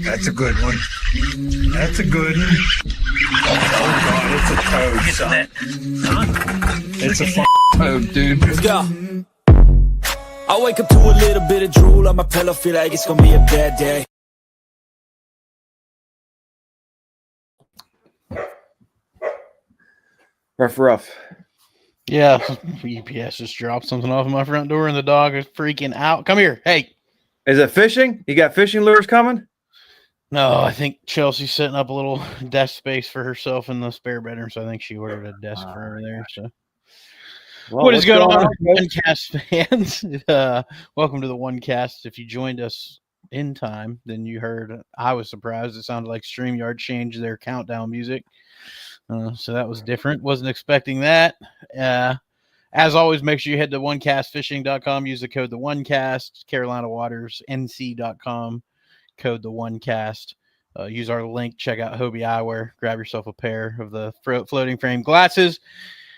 That's a good one. That's a good one. Oh God, it's a toad, son. It's a toad, dude. Let's go. I wake up to a little bit of drool on my pillow, feel like it's gonna be a bad day. Rough. Yeah, UPS just dropped something off at my front door, and the dog is freaking out. Come here, hey. Is it fishing? You got fishing lures coming? No, I think Chelsea's setting up a little desk space for herself in the spare bedroom, so I think she ordered a desk for her there. So, Well, what is going on, folks? OneCast fans? Welcome to the OneCast. If you joined us in time, then you heard. I was surprised. It sounded like StreamYard changed their countdown music, so that was different. Wasn't expecting that. As always, make sure you head to onecastfishing.com. Use the code the OneCast. CarolinaWatersNC.com. Code the OneCast. Use our link. Check out Hobie Eyewear. Grab yourself a pair of the floating frame glasses.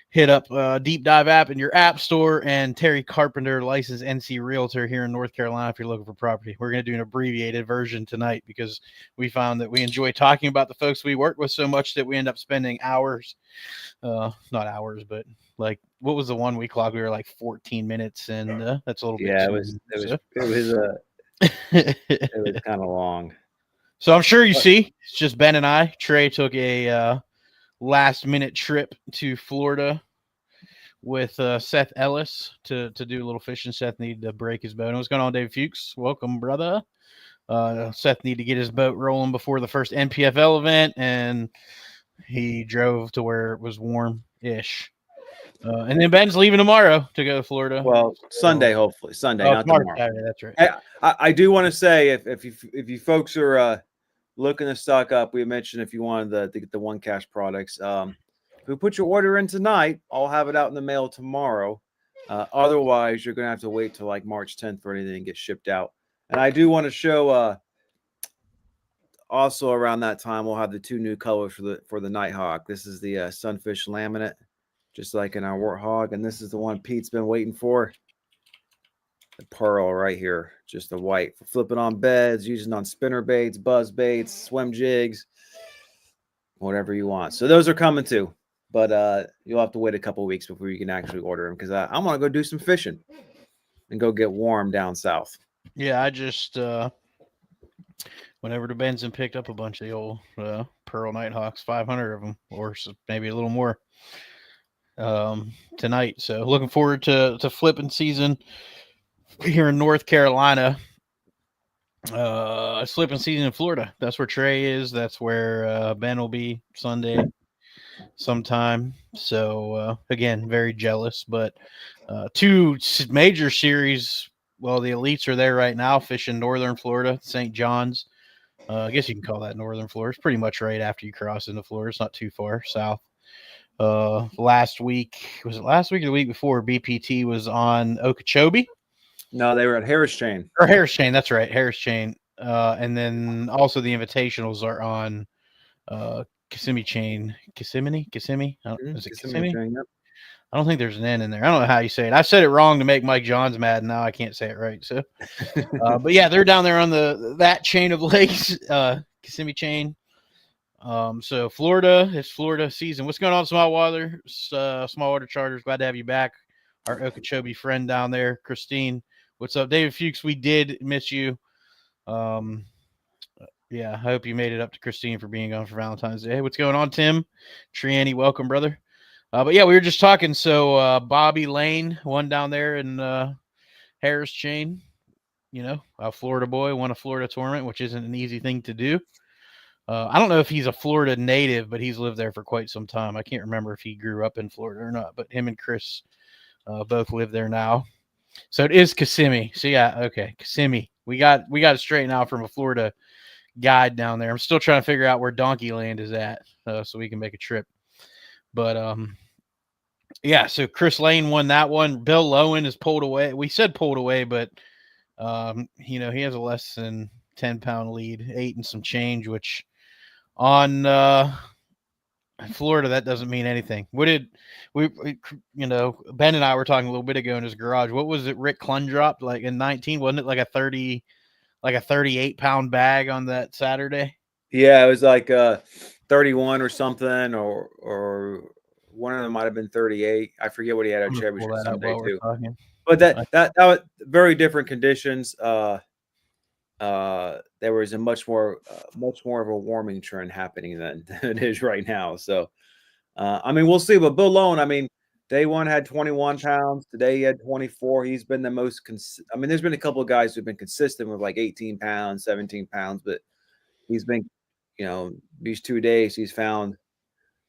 Hit up Deep Dive app in your app store, and Terry Carpenter, licensed NC Realtor here in North Carolina if you're looking for property. We're going to do an abbreviated version tonight because we found that we enjoy talking about the folks we work with so much that we end up spending hours. Not hours, but like, what was the 1 week clock? We were like 14 minutes, and that's a little bit. Yeah, it was kind of long. So I'm sure you see, it's just Ben and I. Trey took a last minute trip to Florida with Seth Ellis to do a little fishing. Seth needed to break his boat. What's going on, Dave Fuchs? Welcome, brother. Seth needed to get his boat rolling before the first NPFL event, and he drove to where it was warm-ish. And then Ben's leaving tomorrow to go to Florida. Well, Sunday, hopefully. Sunday, not tomorrow. Saturday, that's right. I do want to say, if you folks are looking to stock up, we mentioned if you wanted to get the One Cash products. If we put your order in tonight, I'll have it out in the mail tomorrow. Otherwise, you're going to have to wait till like March 10th for anything to get shipped out. And I do want to show also around that time, we'll have the two new colors for the Nighthawk. This is the Sunfish Laminate, just like in our Warthog. And this is the one Pete's been waiting for. The pearl right here, just the white for flipping on beds, using on spinner baits, buzz baits, swim jigs, whatever you want. So those are coming too, but you'll have to wait a couple of weeks before you can actually order them because I want to go do some fishing and go get warm down south. Yeah, I just went over to Ben's and picked up a bunch of the old Pearl Nighthawks, 500 of them, or maybe a little more tonight. So looking forward to flipping season here in North Carolina. Flipping season in Florida. That's where Trey is. That's where Ben will be Sunday sometime. So again, very jealous. But two major series. Well, the elites are there right now, fishing northern Florida, St. John's. I guess you can call that northern Florida. It's pretty much right after you cross into Florida. It's not too far south. Last week, was it last week or the week before? BPT was on Okeechobee. No, they were at Harris Chain. Or Harris Chain, that's right, Harris Chain. And then also the invitationals are on Kissimmee Chain. Kissimmee? Is it Kissimmee? Chain, yep. I don't think there's an N in there. I don't know how you say it. I said it wrong to make Mike Johns mad, and now I can't say it right. So, but yeah, they're down there on that chain of lakes, Kissimmee Chain. So Florida, it's Florida season. What's going on, Smallwater? Smallwater Charters, glad to have you back. Our Okeechobee friend down there, Christine. What's up, David Fuchs? We did miss you. Yeah, I hope you made it up to Christine for being on for Valentine's Day. Hey, what's going on, Tim? Triani, welcome, brother. But yeah, we were just talking. So Bobby Lane won down there in Harris Chain. You know, a Florida boy won a Florida tournament, which isn't an easy thing to do. I don't know if he's a Florida native, but he's lived there for quite some time. I can't remember if he grew up in Florida or not, but him and Chris both live there now. So it is Kissimmee. So yeah, okay, Kissimmee. We got it straightened out from a Florida guide down there. I'm still trying to figure out where Donkey Land is at, so we can make a trip. But yeah. So Chris Lane won that one. Bill Lowen is pulled away. We said pulled away, but you know, he has a less than 10-pound lead, 8 and some change, which on Florida, that doesn't mean anything. What did we, you know, Ben and I were talking a little bit ago in his garage. What was it Rick Clun dropped like in 19? Wasn't it like a like a 38-pound bag on that Saturday. Yeah, it was like 31 or something, or one of them might have been 38. I forget what he had I'm at gonna pull championship that up someday while we're too. talking. But that was very different conditions. There was a much more of a warming trend happening than it is right now. So, I mean, we'll see. But Bill Lowen, I mean, day one had 21 pounds. Today he had 24. He's been the most. I mean, there's been a couple of guys who've been consistent with like 18 pounds, 17 pounds, but he's been, these 2 days he's found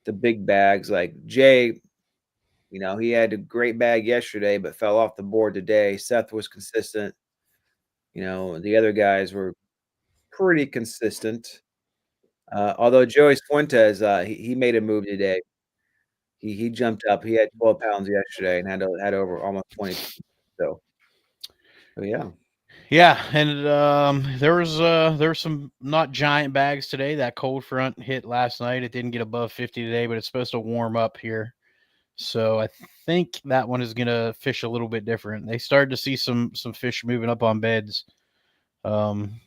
the big bags. Like Jay, he had a great bag yesterday, but fell off the board today. Seth was consistent. The other guys were pretty consistent. Although Joey Fuentes, he made a move today. He jumped up. He had 12 pounds yesterday and had over almost 20. So yeah. Yeah, and there was some not giant bags today. That cold front hit last night. It didn't get above 50 today, but it's supposed to warm up here. So I think that one is gonna fish a little bit different. They started to see some fish moving up on beds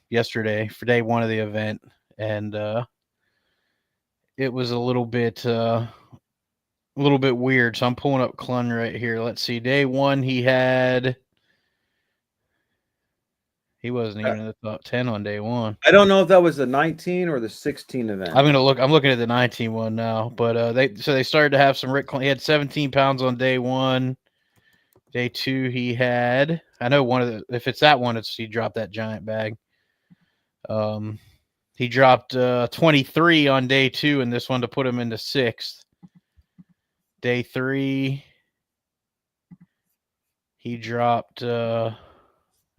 yesterday for day one of the event, and it was a little bit weird. So I'm pulling up Clun right here. Let's see. Day one he wasn't even in the top 10 on day one. I don't know if that was the 19 or the 16 event. I'm looking at the 19 one now, but they started to have some Rick. He had 17 pounds on day one. Day two, he had, I know if it's that one, he dropped that giant bag. He dropped 23 on day two, and this one to put him into sixth. Day three, he dropped, if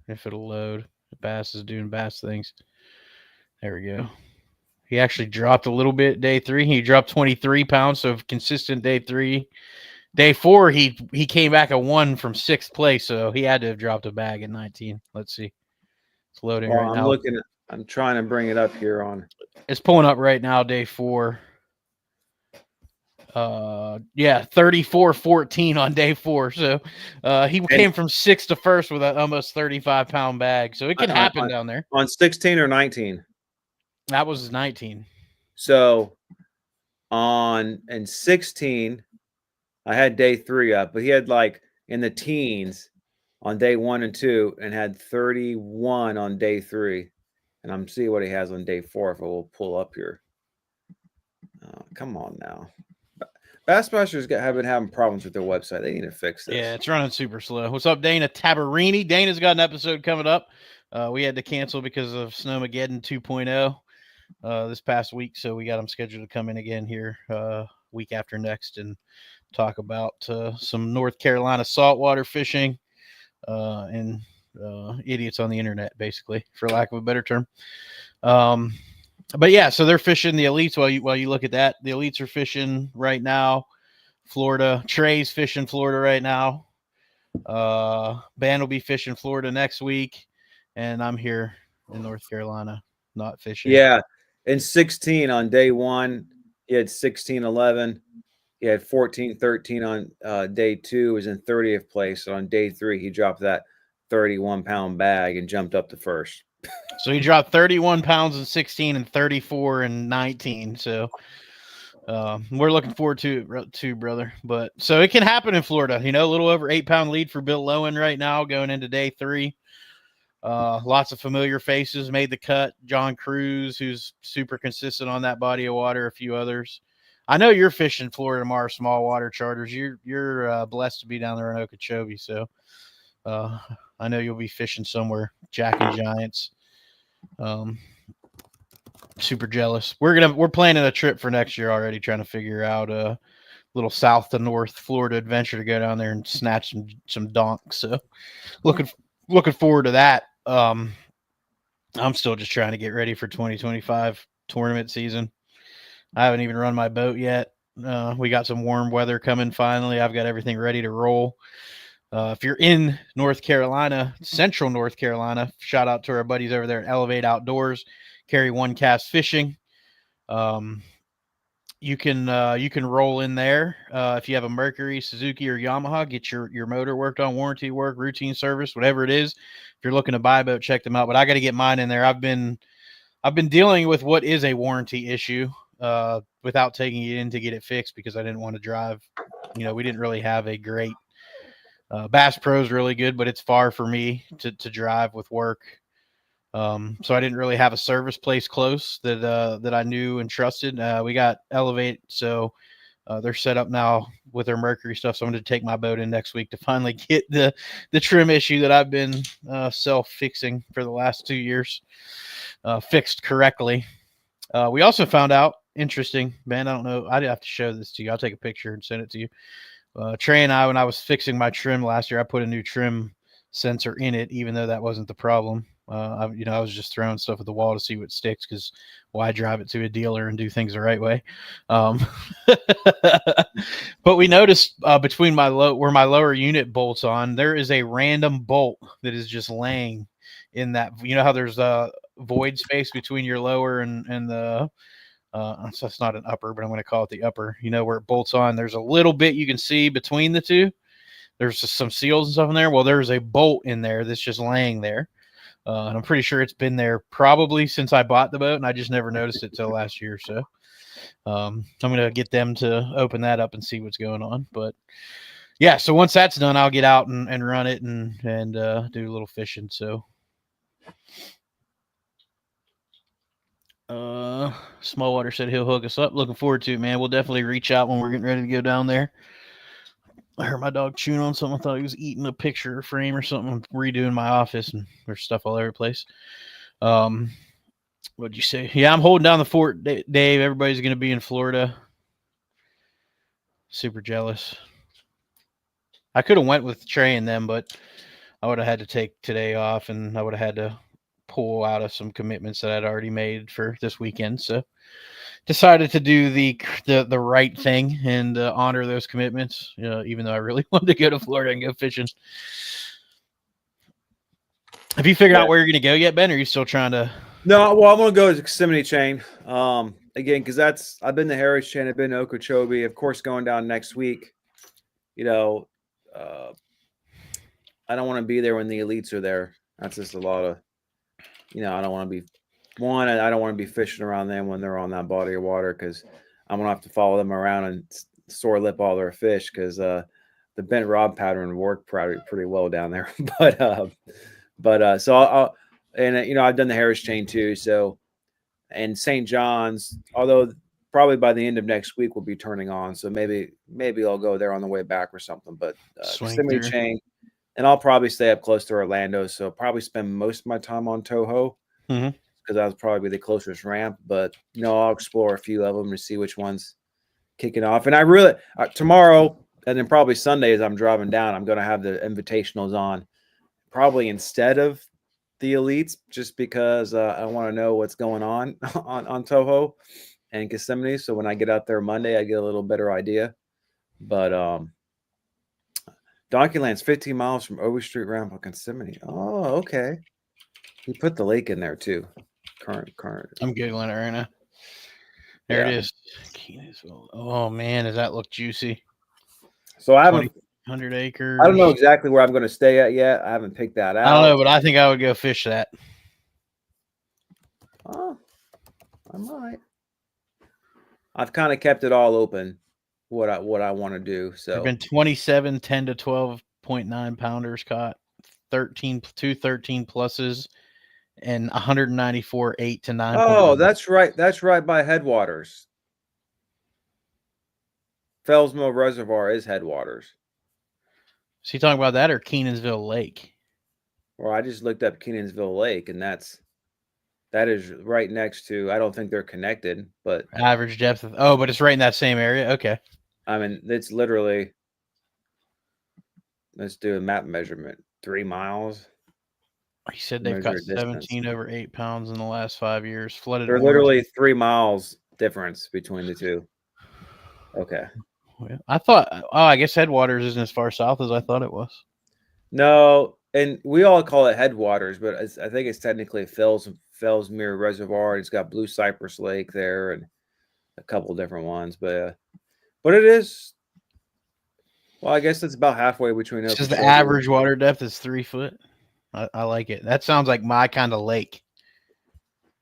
it'll load, Bass is doing Bass things. There we go. He actually dropped a little bit day three. He dropped 23 pounds, so consistent day three. Day four, he came back a one from sixth place, so he had to have dropped a bag at 19. Let's see. It's loading right now. I'm trying to bring it up here on. It's pulling up right now, day four. 34-14 on day four. So he came from sixth to first with an almost 35-pound bag. So it can happen down there. On 16 or 19? That was 19. So in 16, I had day three up, but he had like in the teens on day 1 and 2 and had 31 on day 3. And I'm seeing what he has on day 4 if I will pull up here. Come on now. Bassmasters have been having problems with their website. They need to fix this. Yeah, it's running super slow. What's up, Dana Tabarini? Dana's got an episode coming up. We had to cancel because of Snowmageddon 2.0 this past week, so we got him scheduled to come in again here week after next and talk about some North Carolina saltwater fishing and idiots on the internet, basically, for lack of a better term. But yeah, so they're fishing the elites. While you look at that, the elites are fishing right now. Florida, Trey's fishing Florida right now. Ban will be fishing Florida next week, and I'm here in North Carolina, not fishing. Yeah, in 16 on day 1, he had 16-11. He had 14-13 on day 2. Was in 30th place. So on day 3, he dropped that 31-pound bag and jumped up to first. So he dropped 31 pounds in 16 and 34 in 19. So we're looking forward to it too, brother. But so it can happen in Florida. A little over 8-pound lead for Bill Lowen right now going into day 3. Lots of familiar faces made the cut. John Cruz, who's super consistent on that body of water. A few others. I know you're fishing Florida tomorrow, small water charters. You're blessed to be down there in Okeechobee. So I know you'll be fishing somewhere. Jack and Giants. Super jealous. We're planning a trip for next year already, trying to figure out a little south to north Florida adventure to go down there and snatch some donks. So looking forward to that. I'm still just trying to get ready for 2025 tournament season. I haven't even run my boat yet. We got some warm weather coming finally. I've got everything ready to roll. If you're in North Carolina, central North Carolina, shout out to our buddies over there at Elevate Outdoors, Carry One Cast Fishing. you can roll in there if you have a Mercury, Suzuki, or Yamaha. Get your motor worked on, warranty work, routine service, whatever it is. If you're looking to buy a boat, check them out. But I got to get mine in there. I've been dealing with what is a warranty issue without taking it in to get it fixed because I didn't want to drive. We didn't really have a great Bass Pro is really good, but it's far for me to drive with work. So I didn't really have a service place close that I knew and trusted. We got Elevate, so they're set up now with their Mercury stuff. So I'm going to take my boat in next week to finally get the trim issue that I've been self-fixing for the last 2 years fixed correctly. We also found out, interesting, man, I don't know, I'd have to show this to you. I'll take a picture and send it to you. Trey and I, when I was fixing my trim last year, I put a new trim sensor in it, even though that wasn't the problem. I was just throwing stuff at the wall to see what sticks because why drive it to a dealer and do things the right way? But we noticed between where my lower unit bolts on, there is a random bolt that is just laying in that. You know how there's a void space between your lower and the so it's not an upper, but I'm going to call it the upper. Where it bolts on, there's a little bit you can see between the two. There's just some seals and stuff in there. Well, there's a bolt in there that's just laying there. And I'm pretty sure it's been there probably since I bought the boat, and I just never noticed it till last year. So I'm going to get them to open that up and see what's going on. But yeah, so once that's done, I'll get out and run it and do a little fishing. So Smallwater said he'll hook us up. Looking forward to it, man. We'll definitely reach out when we're getting ready to go down there. I heard my dog chewing on something. I thought he was eating a picture frame or something. I'm redoing my office, and there's stuff all over the place. What'd you say? Yeah, I'm holding down the fort, Dave. Everybody's going to be in Florida. Super jealous. I could have went with Trey and them, but I would have had to take today off, and I would have had to pull out of some commitments that I'd already made for this weekend. So decided to do the right thing and honor those commitments, even though I really wanted to go to Florida and go fishing. Have you figured out where you're going to go yet, Ben? Or are you still trying to? No, well, I'm going to go to Yosemite Chain again because I've been to Harris Chain, I've been to Okeechobee, of course, going down next week. I don't want to be there when the elites are there. That's just a lot of, I don't want to be. One, I don't want to be fishing around them when they're on that body of water because I'm going to have to follow them around and sore lip all their fish because the bent rod pattern worked pretty well down there. So I'll I've done the Harris Chain too. So, and St. John's, although probably by the end of next week we'll be turning on. So maybe I'll go there on the way back or something. But Yosemite Chain, and I'll probably stay up close to Orlando. So probably spend most of my time on Toho. Mm-hmm. Because that was probably the closest ramp, but I'll explore a few of them to see which one's kicking off. And I really tomorrow and then probably Sunday as I'm driving down, I'm going to have the invitationals on, probably instead of the elites, just because I want to know what's going on Toho and Yosemite. So when I get out there Monday, I get a little better idea. But Donkeyland's 15 miles from Overstreet Ramp on Yosemite. Oh, okay. He put the lake in there too. Current. I'm Googling it right now. There it is. Oh man, does that look juicy? So I haven't 100 acres. I don't know exactly where I'm going to stay at yet. I haven't picked that out. I don't know, but I think I would go fish that. Oh, I might. I've kind of kept it all open. What I want to do. So there've been 27 10 to 12.9 pounders caught, 13 pluses. And 194 8 to 9. Oh, that's right. That's right by Headwaters. Fells Mill Reservoir is Headwaters. Is he talking about that or Kenansville Lake? Well, I just looked up Kenansville Lake, and that is right next to. I don't think they're connected, but average depth of. Oh, but it's right in that same area. Okay. I mean, it's literally. Let's do a map measurement. 3 miles. He said they've got 17 over 8 pounds in the last 5 years. Flooded. They're literally 3 miles difference between the two. Okay. I thought. Oh, I guess Headwaters isn't as far south as I thought it was. No, and we all call it Headwaters, but I think it's technically Fellsmere Reservoir. It's got Blue Cypress Lake there, and a couple different ones, but it is. Well, I guess it's about halfway between. It says the average water depth is 3 foot. I like it. That sounds like my kind of lake.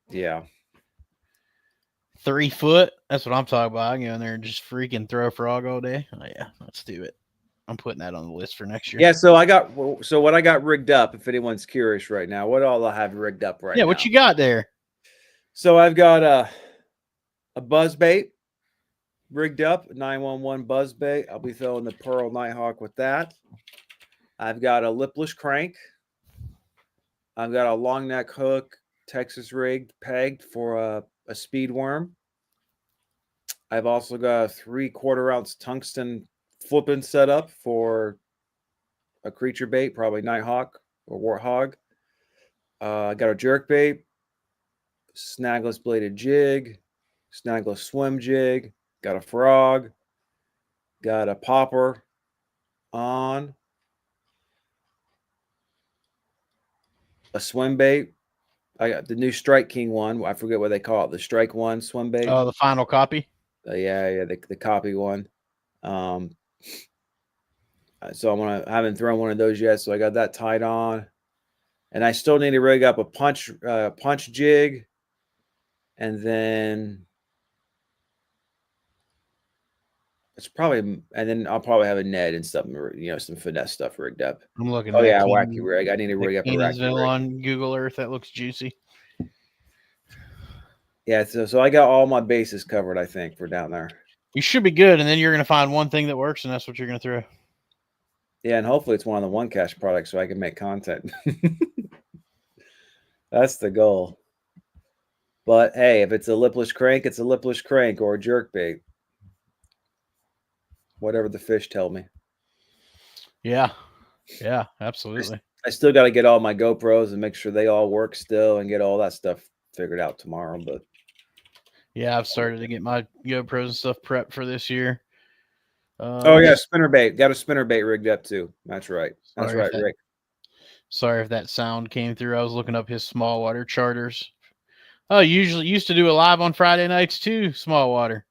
Yeah. 3 foot. That's what I'm talking about. I can go in there and just freaking throw a frog all day. Oh yeah, let's do it. I'm putting that on the list for next year. Yeah. So what I got rigged up. If anyone's curious right now, what all I have rigged up right now? Yeah. What you got there? So I've got a buzz bait rigged up, 911 buzz bait. I'll be throwing the Pearl Nighthawk with that. I've got a lipless crank. I've got a long neck hook, Texas rigged, pegged for a speed worm. I've also got a 3/4 ounce tungsten flipping setup for a creature bait, probably Nighthawk or Warthog. I got a jerk bait, snagless bladed jig, snagless swim jig, got a frog, got a popper on, a swim bait. I got the new Strike King one. I forget what they call it. The Strike One swim bait. Oh, the final copy. Yeah, the copy one. So I haven't thrown one of those yet, so I got that tied on, and I still need to rig up a punch jig, and then I'll probably have a Ned and stuff, some finesse stuff rigged up. I'm looking. Oh yeah, wacky rig. I need to rig up a wacky rig on Google Earth. That looks juicy. Yeah, so I got all my bases covered, I think, for down there. You should be good, and then you're going to find one thing that works, and that's what you're going to throw. Yeah, and hopefully it's one of the One Cash products so I can make content. That's the goal. But hey, if it's a lipless crank, it's a lipless crank or a jerk bait. Whatever the fish tell me. Yeah, absolutely. I still got to get all my GoPros and make sure they all work still and get all that stuff figured out tomorrow. But yeah, I've started to get my GoPros and stuff prepped for this year. Oh yeah, spinnerbait. Got a spinnerbait rigged up too. That's right. That's right, Rick. Sorry if that sound came through. I was looking up his small water charters. Oh, usually used to do a live on Friday nights too. Small water.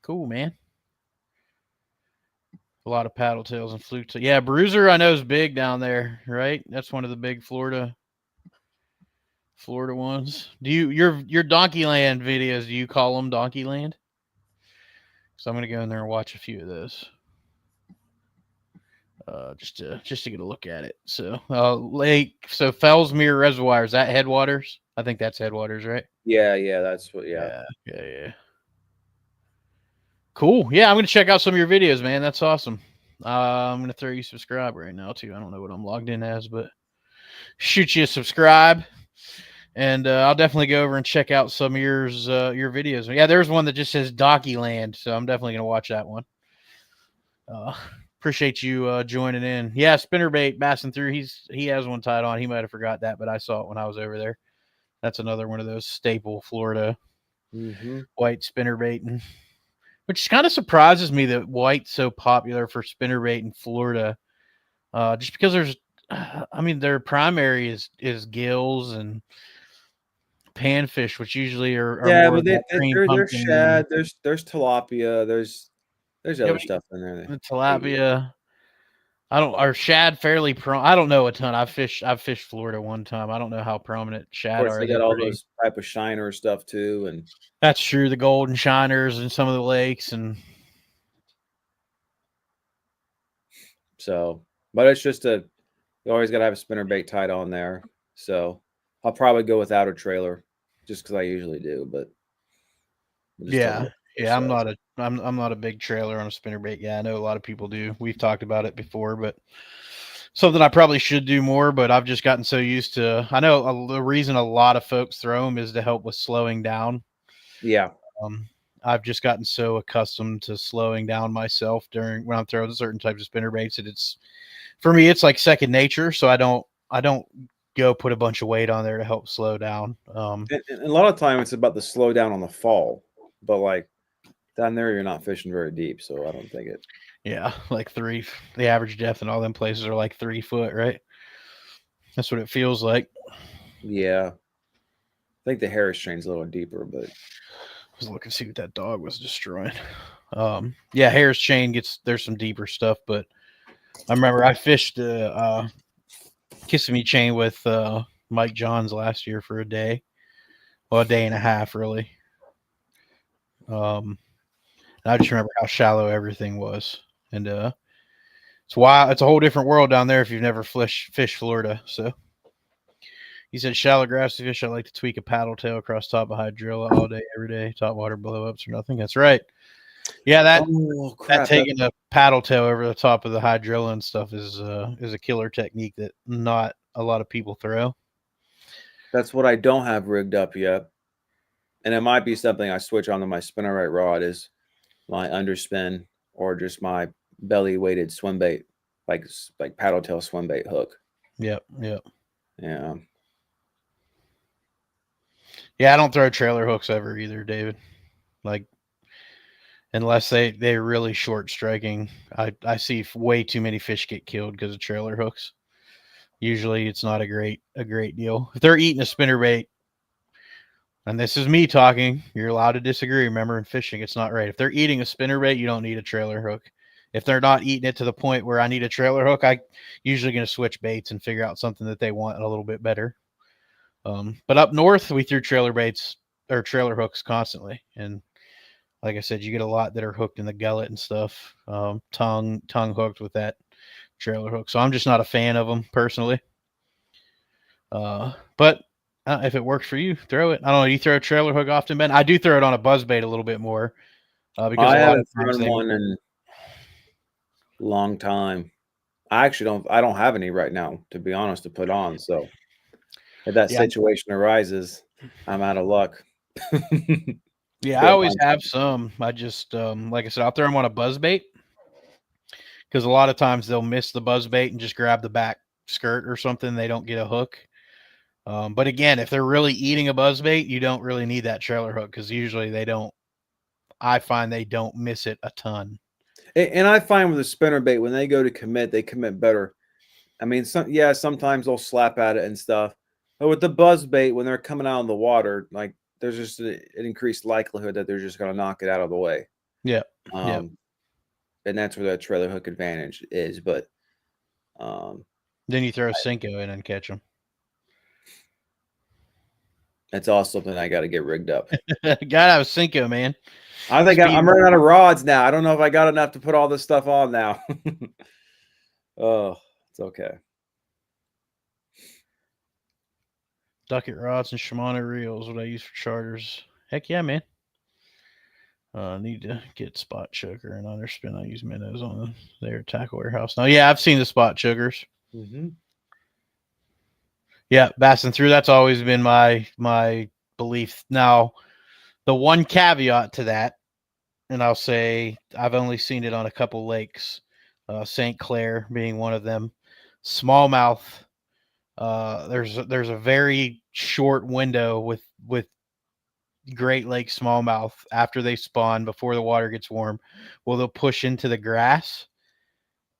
Cool, man. A lot of paddle tails and flukes. Yeah, Bruiser I know is big down there, right? That's one of the big Florida ones. Do you your Donkeyland videos? Do you call them Donkeyland? So I'm gonna go in there and watch a few of those, just to get a look at it. So so Fellsmere Reservoir, is that Headwaters? I think that's Headwaters, right? Yeah, that's what. Yeah. Cool. Yeah, I'm gonna check out some of your videos, man. That's awesome. I'm gonna throw you subscribe right now too. I don't know what I'm logged in as, but shoot you a subscribe. And I'll definitely go over and check out some of your videos. Yeah, there's one that just says Donkeyland, so I'm definitely going to watch that one. Appreciate you joining in. Yeah, spinnerbait passing through. He has one tied on. He might have forgot that, but I saw it when I was over there. That's another one of those staple Florida white spinnerbait, which kind of surprises me that white's so popular for spinnerbait in Florida. Just because their primary is gills and panfish, which usually are but there's shad, there's tilapia, there's other stuff in there. The tilapia, are shad fairly I don't know a ton. I've fished Florida one time. I don't know how prominent shad are. They got all those type of shiner stuff too, and that's true. The golden shiners in some of the lakes, and so, but it's just you always got to have a spinnerbait tied on there. So I'll probably go without a trailer, just because I usually do. But I'm not a big trailer on a spinnerbait. Yeah, I know a lot of people do. We've talked about it before, but something I probably should do more. But I've just gotten so used to. I know the reason a lot of folks throw them is to help with slowing down. Yeah. I've just gotten so accustomed to slowing down myself when I'm throwing certain types of spinnerbaits that for me it's like second nature. So I don't go put a bunch of weight on there to help slow down. And a lot of time it's about the slow down on the fall, but like down there you're not fishing very deep, so I don't think it. Yeah, like the average depth in all them places are like 3 foot, right? That's what it feels like. Yeah, I think the Harris train's a little deeper, but was looking to see what that dog was destroying. Yeah, Harris Chain there's some deeper stuff, but I remember I fished Kissimmee Chain with Mike Johns last year for a day. Well, a day and a half, really. And I just remember how shallow everything was. And it's wild. It's a whole different world down there if you've never fished Florida. So he said, shallow grassy fish, I like to tweak a paddle tail across top of hydrilla all day, every day. Top water blow ups or nothing. That's right. Yeah, that taking a paddle tail over the top of the hydrilla and stuff is a killer technique that not a lot of people throw. That's what I don't have rigged up yet. And it might be something I switch onto my spinnerbait rod is my underspin or just my belly weighted swim bait, like paddle tail swim bait hook. Yep. Yeah. Yeah, I don't throw trailer hooks ever either, David. Like, unless they're really short striking. I see way too many fish get killed because of trailer hooks. Usually it's not a great deal. If they're eating a spinnerbait, and this is me talking, you're allowed to disagree. Remember, in fishing, it's not right. If they're eating a spinnerbait, you don't need a trailer hook. If they're not eating it to the point where I need a trailer hook, I usually going to switch baits and figure out something that they want a little bit better. But up north, we threw trailer baits or trailer hooks constantly. And like I said, you get a lot that are hooked in the gullet and stuff, tongue hooked with that trailer hook. So I'm just not a fan of them personally. But if it works for you, throw it. I don't know. You throw a trailer hook often, Ben? I do throw it on a buzzbait a little bit more because I haven't thrown one in a long time. I don't have any right now, to be honest, to put on. So if that situation arises, I'm out of luck. Yeah, I always have some. I just, like I said, I'll throw them on a buzzbait because a lot of times they'll miss the buzzbait and just grab the back skirt or something. They don't get a hook. But again, if they're really eating a buzzbait, you don't really need that trailer hook because usually I find they don't miss it a ton. And I find with a spinnerbait, when they go to commit, they commit better. I mean, sometimes they'll slap at it and stuff. But with the buzzbait, when they're coming out of the water, like there's just an increased likelihood that they're just going to knock it out of the way. Yeah. And that's where that trailer hook advantage is. But then you throw a Senko in and catch them. That's also something I got to get rigged up. Gotta have a Senko, man. I think I'm running out of rods now. I don't know if I got enough to put all this stuff on now. Oh, it's okay. Ducket rods and Shimano reels, what I use for charters. Heck yeah, man. I need to get spot choker and underspin. I use minnows on their tackle warehouse. Now, yeah, I've seen the spot chokers. Mm-hmm. Yeah, bassin through. That's always been my belief. Now, the one caveat to that, and I'll say I've only seen it on a couple lakes, St. Clair being one of them. Smallmouth. There's a very short window with Great Lake smallmouth after they spawn before the water gets warm. Well, they'll push into the grass,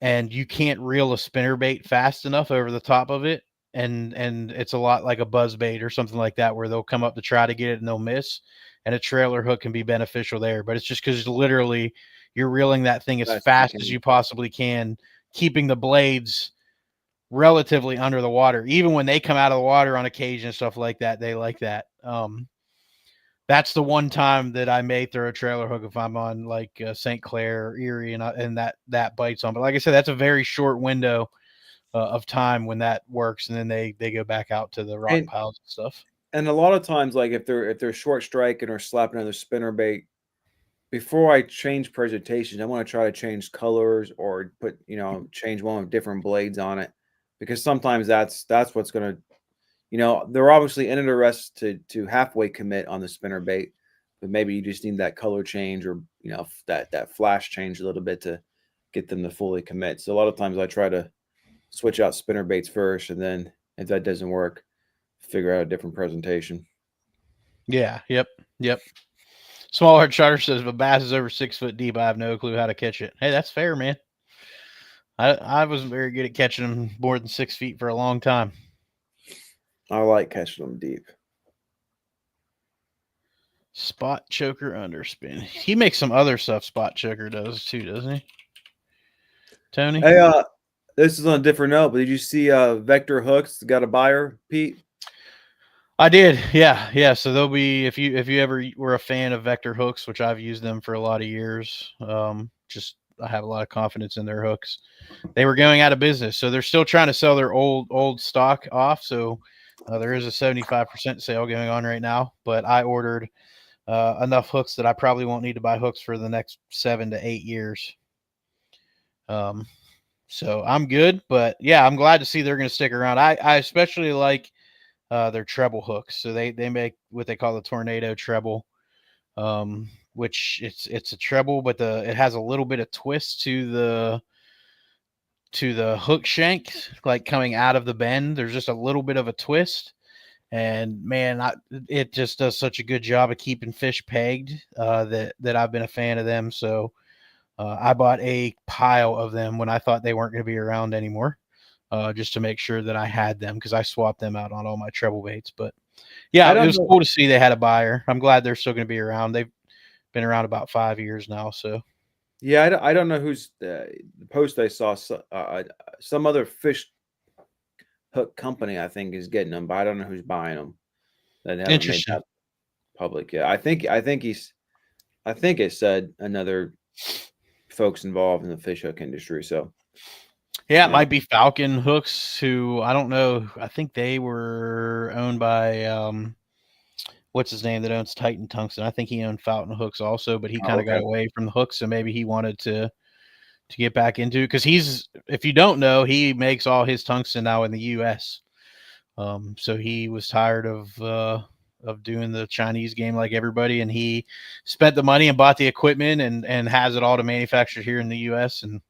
and you can't reel a spinnerbait fast enough over the top of it. And it's a lot like a buzzbait or something like that, where they'll come up to try to get it and they'll miss. And a trailer hook can be beneficial there, but it's just because literally you're reeling that thing as fast as you possibly can, keeping the blades relatively under the water. Even when they come out of the water on occasion and stuff like that, they like that. That's the one time that I may throw a trailer hook if I'm on like St. Clair or Erie and that bites on. But like I said, that's a very short window of time when that works, and then they go back out to the rock piles and stuff. And a lot of times, like if they're short striking or slapping another spinnerbait, before I change presentations, I want to try to change colors or change one with different blades on it, because sometimes that's what's going to, they're obviously interested to halfway commit on the spinnerbait, but maybe you just need that color change or that flash change a little bit to get them to fully commit. So a lot of times I try to switch out spinnerbaits first, and then if that doesn't work, figure out a different presentation. Yeah. Yep. Smaller Charter says, if a bass is over 6 foot deep, I have no clue how to catch it. Hey, that's fair, man. I wasn't very good at catching them more than 6 feet for a long time. I like catching them deep. Spot choker underspin. He makes some other stuff. Spot choker does too, doesn't he? Tony. Hey, this is on a different note, but did you see Vector Hooks got a buyer, Pete? I did, yeah. So they'll be if you ever were a fan of Vector Hooks, which I've used them for a lot of years. Just I have a lot of confidence in their hooks. They were going out of business, so they're still trying to sell their old stock off. So there is a 75% sale going on right now. But I ordered enough hooks that I probably won't need to buy hooks for the next 7 to 8 years. So I'm good, but yeah, I'm glad to see they're going to stick around. I especially like their treble hooks. So they make what they call the tornado treble, which it's a treble, but it has a little bit of twist to the hook shank, like coming out of the bend. There's just a little bit of a twist, and man, it just does such a good job of keeping fish pegged that I've been a fan of them. So I bought a pile of them when I thought they weren't going to be around anymore. Just to make sure that I had them because I swapped them out on all my treble baits. But yeah, it was cool to see they had a buyer. I'm glad they're still going to be around. They've been around about 5 years now. So yeah, I don't know who's the post I saw. Some other fish hook company I think is getting them, but I don't know who's buying them. That haven't made that public yet. I think it said another folks involved in the fish hook industry. So. Yeah, it might be Falcon Hooks, who I don't know. I think they were owned by what's his name that owns Titan Tungsten. I think he owned Falcon Hooks also, but he kind of got away from the hooks, so maybe he wanted to get back into it because if you don't know, he makes all his tungsten now in the U.S. So he was tired of doing the Chinese game like everybody, and he spent the money and bought the equipment and has it all to manufacture here in the U.S. and.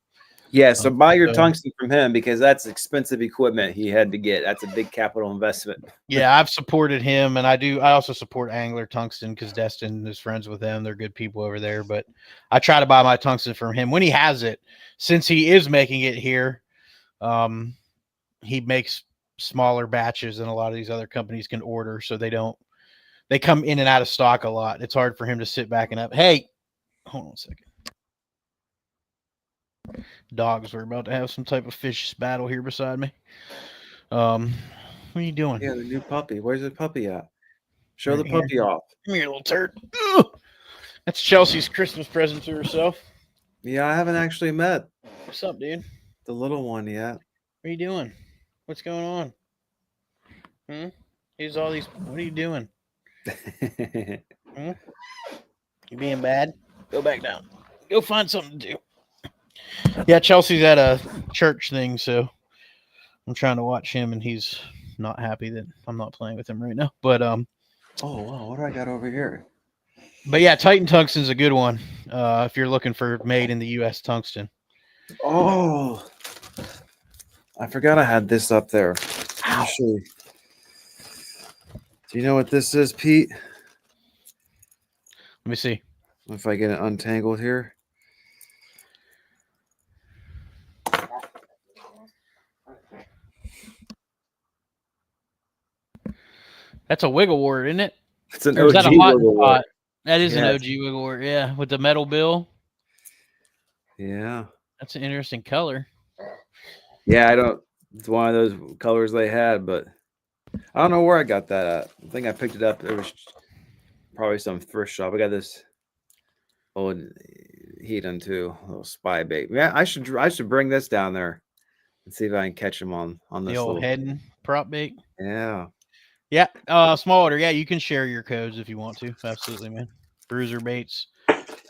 Yeah, so buy your tungsten from him because that's expensive equipment he had to get. That's a big capital investment. Yeah, I've supported him, and I also support Angler Tungsten because Destin is friends with them. They're good people over there. But I try to buy my tungsten from him when he has it. Since he is making it here, he makes smaller batches than a lot of these other companies can order, so they come in and out of stock a lot. It's hard for him to sit back and up. Hey, hold on a second. Dogs are about to have some type of fish battle here beside me. What are you doing? Yeah, the new puppy. Where's the puppy at? Show the puppy off. Come here, little turd. Ugh. That's Chelsea's Christmas present to herself. Yeah, I haven't actually met. What's up, dude? The little one yet. What are you doing? What's going on? Here's all these. What are you doing? You being bad? Go back down. Go find something to do. Yeah, Chelsea's at a church thing, so I'm trying to watch him, and he's not happy that I'm not playing with him right now. But oh wow, what do I got over here? But yeah, Titan Tungsten's a good one if you're looking for made in the U.S. tungsten. Oh, I forgot I had this up there. Actually, do you know what this is, Pete? Let me see if I get it untangled here. That's a wigglewort, isn't it? It's an OG wigglewort. That is an OG wigglewort, yeah, with the metal bill. Yeah. That's an interesting color. Yeah, it's one of those colors they had, but I don't know where I got that at. I think I picked it up. It was probably some thrift shop. I got this old Hedon too, a little spy bait. Yeah, I should bring this down there and see if I can catch him on this. The old Hedon prop bait. Yeah. Yeah, small order. Yeah, you can share your codes if you want to. Absolutely, man. Bruiser baits,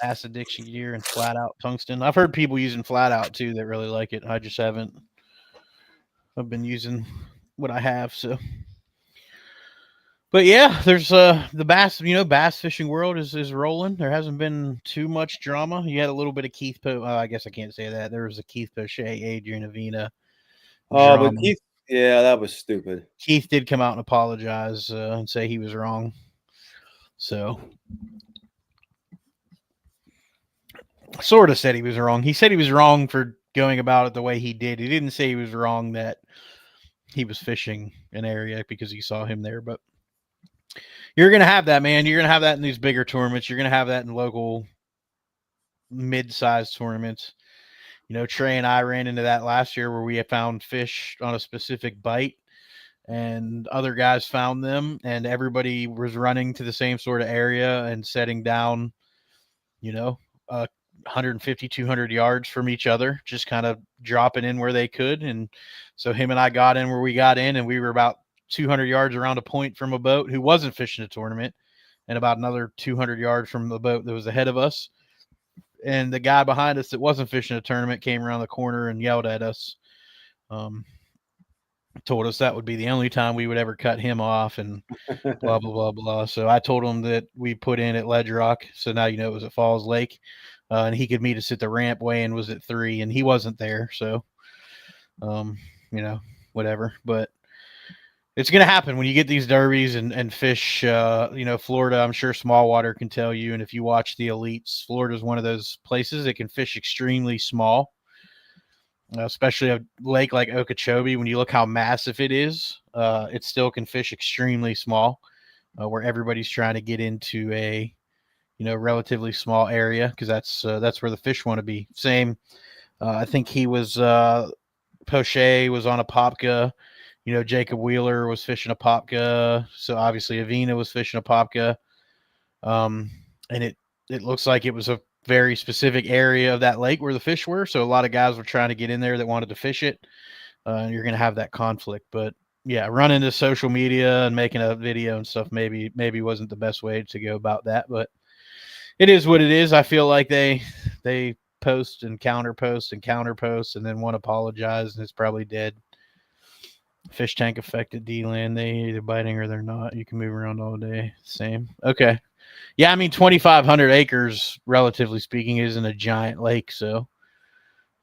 Bass Addiction Gear, and Flat Out Tungsten. I've heard people using Flat Out too that really like it. I just haven't. I've been using what I have, so. But yeah, there's the bass. Bass fishing world is rolling. There hasn't been too much drama. You had a little bit of Keith. I guess I can't say that. There was a Keith Poche, Adrian Avina. Oh, but Keith. Yeah, that was stupid. Keith did come out and apologize and say he was wrong. So, sort of said he was wrong. He said he was wrong for going about it the way he did. He didn't say he was wrong that he was fishing an area because he saw him there. But You're gonna have that, man. You're gonna have that in these bigger tournaments. You're gonna have that in local mid-sized tournaments. You know, Trey and I ran into that last year where we had found fish on a specific bite and other guys found them and everybody was running to the same sort of area and setting down, you know, 150, 200 yards from each other, just kind of dropping in where they could. And so him and I got in where we got in, and we were about 200 yards around a point from a boat who wasn't fishing a tournament and about another 200 yards from the boat that was ahead of us. And the guy behind us that wasn't fishing a tournament came around the corner and yelled at us. Told us that would be the only time we would ever cut him off and blah, blah, blah, blah. So I told him that we put in at Ledge Rock. So now, you know, it was at Falls Lake, and he could meet us at the ramp. Weigh-in was at 3 and he wasn't there. So, you know, whatever, but it's going to happen when you get these derbies and fish, you know, Florida, I'm sure small water can tell you. And if you watch the elites, Florida is one of those places that can fish extremely small, especially a lake like Okeechobee. When you look how massive it is, it still can fish extremely small, where everybody's trying to get into a, you know, relatively small area because that's where the fish want to be. Same, I think he was Poche was on a Popka. You know, Jacob Wheeler was fishing a Popka, so obviously Avina was fishing a Popka, and it looks like it was a very specific area of that lake where the fish were. So a lot of guys were trying to get in there that wanted to fish it, and you're going to have that conflict. But yeah, running to social media and making a video and stuff maybe wasn't the best way to go about that, but it is what it is. I feel like they post and counter post and then one apologize and it's probably dead. Fish tank affected D-land. They either biting or they're not. You can move around all day. Same. Okay. Yeah, I mean 2,500 acres, relatively speaking, isn't a giant lake. So,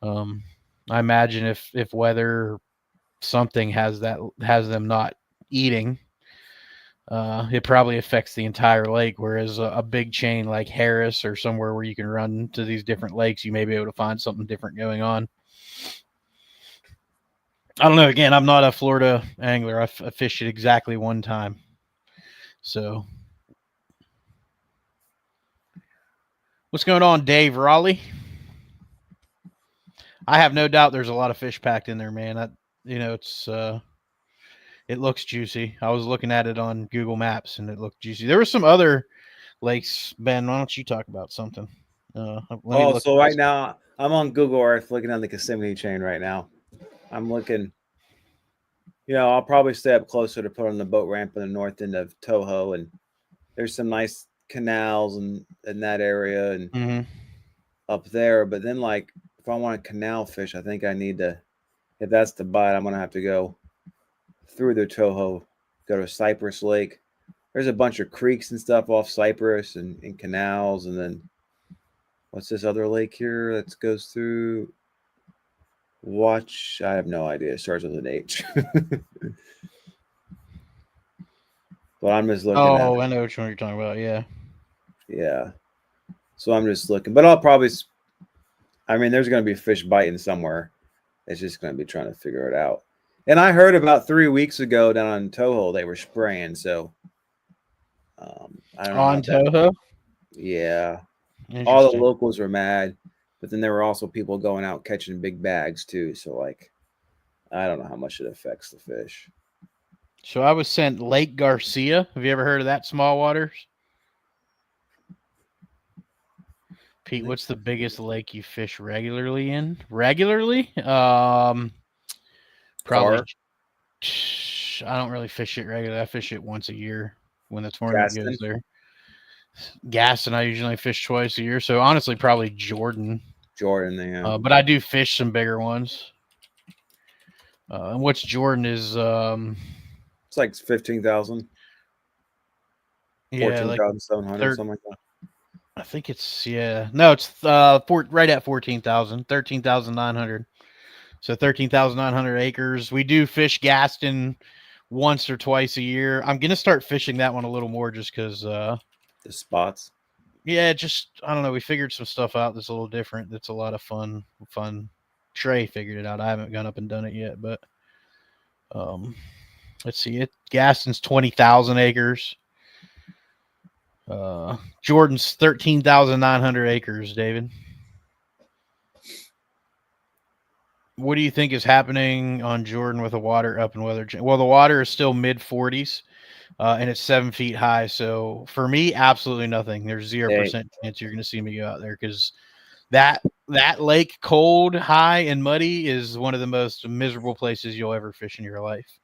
I imagine if weather or something has them not eating, it probably affects the entire lake. Whereas a big chain like Harris or somewhere where you can run to these different lakes, you may be able to find something different going on. I don't know. Again, I'm not a Florida angler. I fished it exactly one time. So, what's going on, Dave Raleigh? I have no doubt there's a lot of fish packed in there, man. It's it looks juicy. I was looking at it on Google Maps and it looked juicy. There were some other lakes. Ben, why don't you talk about something? So right now I'm on Google Earth looking on the Kissimmee chain right now. I'm looking, you know, I'll probably stay up closer to put on the boat ramp in the north end of Toho, and there's some nice canals in that area and up there. But then, like, if I want to canal fish, I think I need to, if that's the bite, I'm gonna have to go through the Toho, go to Cypress Lake. There's a bunch of creeks and stuff off Cypress and canals, and then what's this other lake here that goes through? I have no idea. It starts with an H. But I'm just looking at it. I know which one you're talking about. Yeah. Yeah. So I'm just looking. But I'll probably, I mean, there's going to be fish biting somewhere. It's just going to be trying to figure it out. And I heard about 3 weeks ago down in Toho, they were spraying. So I don't know. On Toho? Yeah. All the locals were mad. But then there were also people going out catching big bags too. So, like, I don't know how much it affects the fish. So I was sent Lake Garcia. Have you ever heard of that small waters? Pete, what's the biggest lake you fish regularly in? Regularly? Probably. I don't really fish it regularly. I fish it once a year when the tournament goes there. Gaston, I usually fish twice a year. So honestly, probably Jordan. Yeah. But I do fish some bigger ones. And what's Jordan is it's like 15,000. Yeah, 14,700, something like that. I think it's it's right at 14,000, 13,900. So 13,900 acres. We do fish Gaston once or twice a year. I'm gonna start fishing that one a little more just because the spots. Yeah, just I don't know. We figured some stuff out that's a little different. That's a lot of fun. Trey figured it out. I haven't gone up and done it yet, but let's see. Gaston's 20,000 acres. Jordan's 13,900 acres, David. What do you think is happening on Jordan with the water up in weather change? Well, the water is still mid 40s, and it's 7 feet high. So for me, absolutely nothing. There's 0% chance you're going to see me go out there because that lake, cold, high, and muddy, is one of the most miserable places you'll ever fish in your life.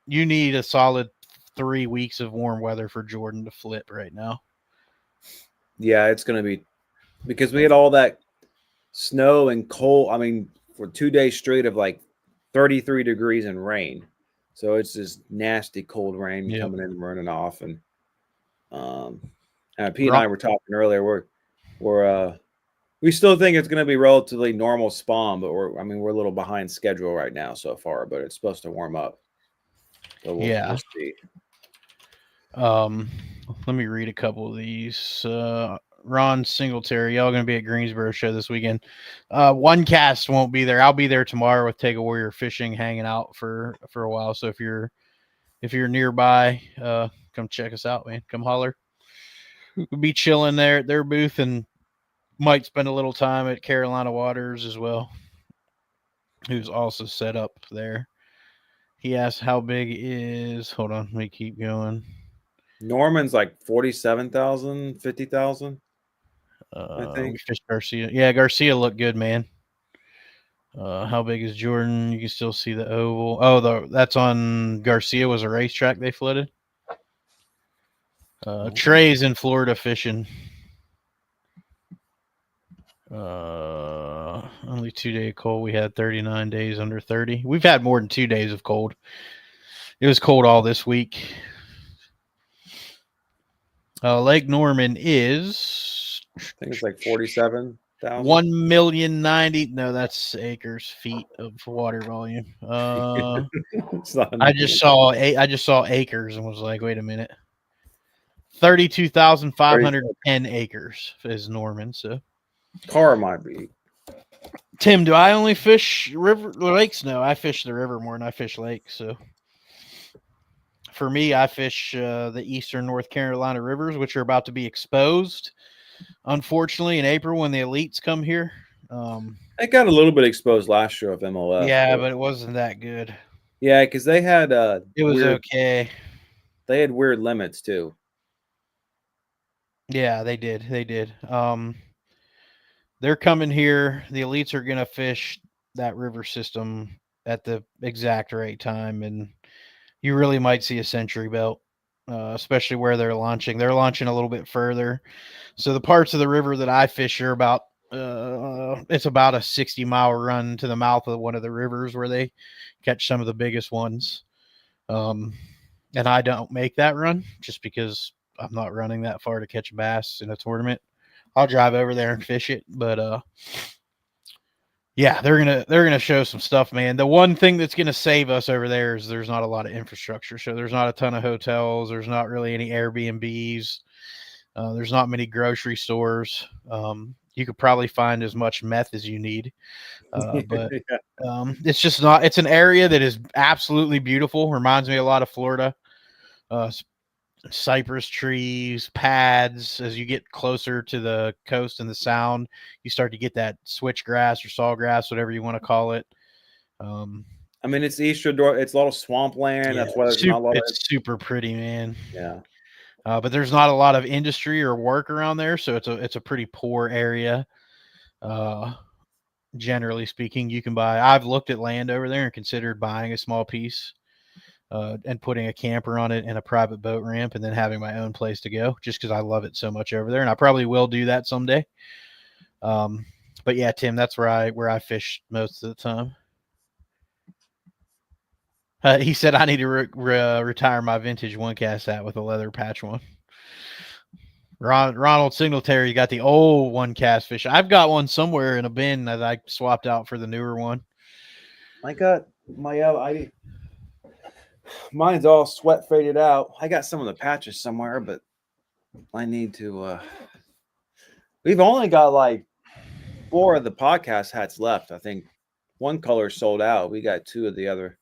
You need a solid 3 weeks of warm weather for Jordan to flip right now. Yeah, it's going to be because we had all that snow and cold. I mean, for 2 days straight of like 33 degrees and rain. So it's just nasty cold rain coming in and running off. And Pete and I were talking earlier. We still think it's going to be relatively normal spawn, but we're a little behind schedule right now so far. But it's supposed to warm up. So we'll see. Let me read a couple of these. Ron Singletary, y'all going to be at Greensboro show this weekend. One cast won't be there. I'll be there tomorrow with Take a Warrior Fishing, hanging out for a while. So if you're nearby, come check us out, man. Come holler. We'll be chilling there at their booth and might spend a little time at Carolina Waters as well, who's also set up there. He asked how big is, hold on, let me keep going. Norman's like 47,000, 50,000. I think. Garcia. Yeah, Garcia looked good, man. How big is Jordan? You can still see the oval. Oh, that's on Garcia was a racetrack they flooded. Trey's in Florida fishing. Only 2 day cold. We had 39 days under 30. We've had more than 2 days of cold. It was cold all this week. Lake Norman is, I think it's like 47,000. 1,090,000. No, that's acres, feet of water volume. I just saw acres and was like, wait a minute. 32,510 acres is Norman. So Car might be. Tim, do I only fish lakes? No, I fish the river more than I fish lakes. So for me, I fish the eastern North Carolina rivers, which are about to be exposed. Unfortunately, in April when the elites come here. It got a little bit exposed last year of MLF. Yeah, but it wasn't that good. Yeah, because they had it was okay. They had weird limits too. Yeah, they did. They're coming here. The elites are going to fish that river system at the exact right time, and you really might see a century belt, especially where they're launching. They're launching a little bit further. So the parts of the river that I fish are about it's about a 60-mile run to the mouth of one of the rivers where they catch some of the biggest ones. And I don't make that run just because I'm not running that far to catch a bass in a tournament. I'll drive over there and fish it, but yeah, they're gonna show some stuff, man. The one thing that's gonna save us over there is there's not a lot of infrastructure, so there's not a ton of hotels. There's not really any Airbnbs. There's not many grocery stores. You could probably find as much meth as you need, but it's just not. It's an area that is absolutely beautiful. Reminds me a lot of Florida. Cypress trees, pads. As you get closer to the coast and the sound, you start to get that switchgrass or sawgrass, whatever you want to call it. I mean, it's Eastern. It's a lot of swampland. Yeah, that's why there's not a lot. It's super pretty, man. Yeah. But there's not a lot of industry or work around there, so it's a pretty poor area. Generally speaking, you can buy. I've looked at land over there and considered buying a small piece. And putting a camper on it and a private boat ramp and then having my own place to go just because I love it so much over there. And I probably will do that someday. But yeah, Tim, that's where I fish most of the time. He said I need to retire my vintage one cast hat with a leather patch one. Ronald Singletary got the old one cast fish. I've got one somewhere in a bin that I swapped out for the newer one. I got my mine's all sweat faded out. I got some of the patches somewhere, but I need to. We've only got like 4 of the podcast hats left. I think one color sold out. We got 2 of the other.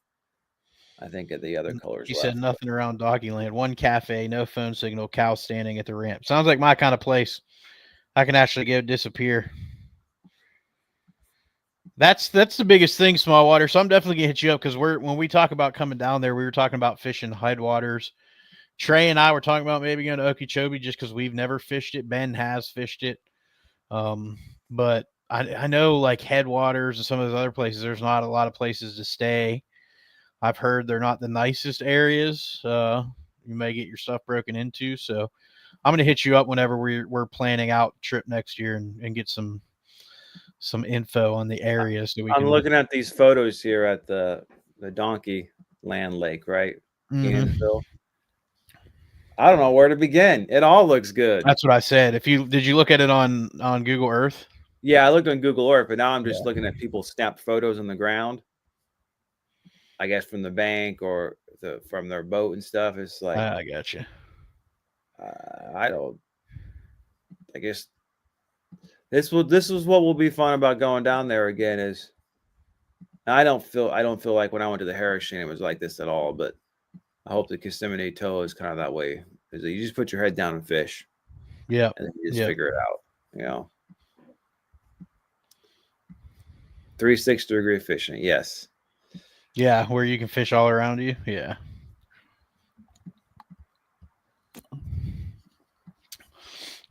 I think the other colors He left. said nothing around Doggy Land. One cafe, no phone signal, cow standing at the ramp. Sounds like my kind of place. I can actually go disappear. That's the biggest thing, small water. So I'm definitely gonna hit you up because when we talk about coming down there, we were talking about fishing headwaters. Trey and I were talking about maybe going to Okeechobee just because we've never fished it. Ben has fished it. But I know like headwaters and some of those other places, there's not a lot of places to stay. I've heard they're not the nicest areas. You may get your stuff broken into. So I'm going to hit you up whenever we're planning out trip next year and get some info on the area. So I'm looking at these photos here at the Donkey Land Lake, right? Kenansville. I don't know where to begin. It all looks good. That's what I said. Did you look at it on Google Earth? Yeah, I looked on Google Earth, but now I'm just looking at people snap photos on the ground. I guess from the bank or from their boat and stuff. It's like I got you. I guess this is what will be fun about going down there again. Is I don't feel like when I went to the Harris Chain it was like this at all, but I hope the Kissimmee Tow is kind of that way. Is that you just put your head down and fish. Yeah. And then you just figure it out. You know. 360-degree fishing, yes. Yeah, where you can fish all around you. Yeah.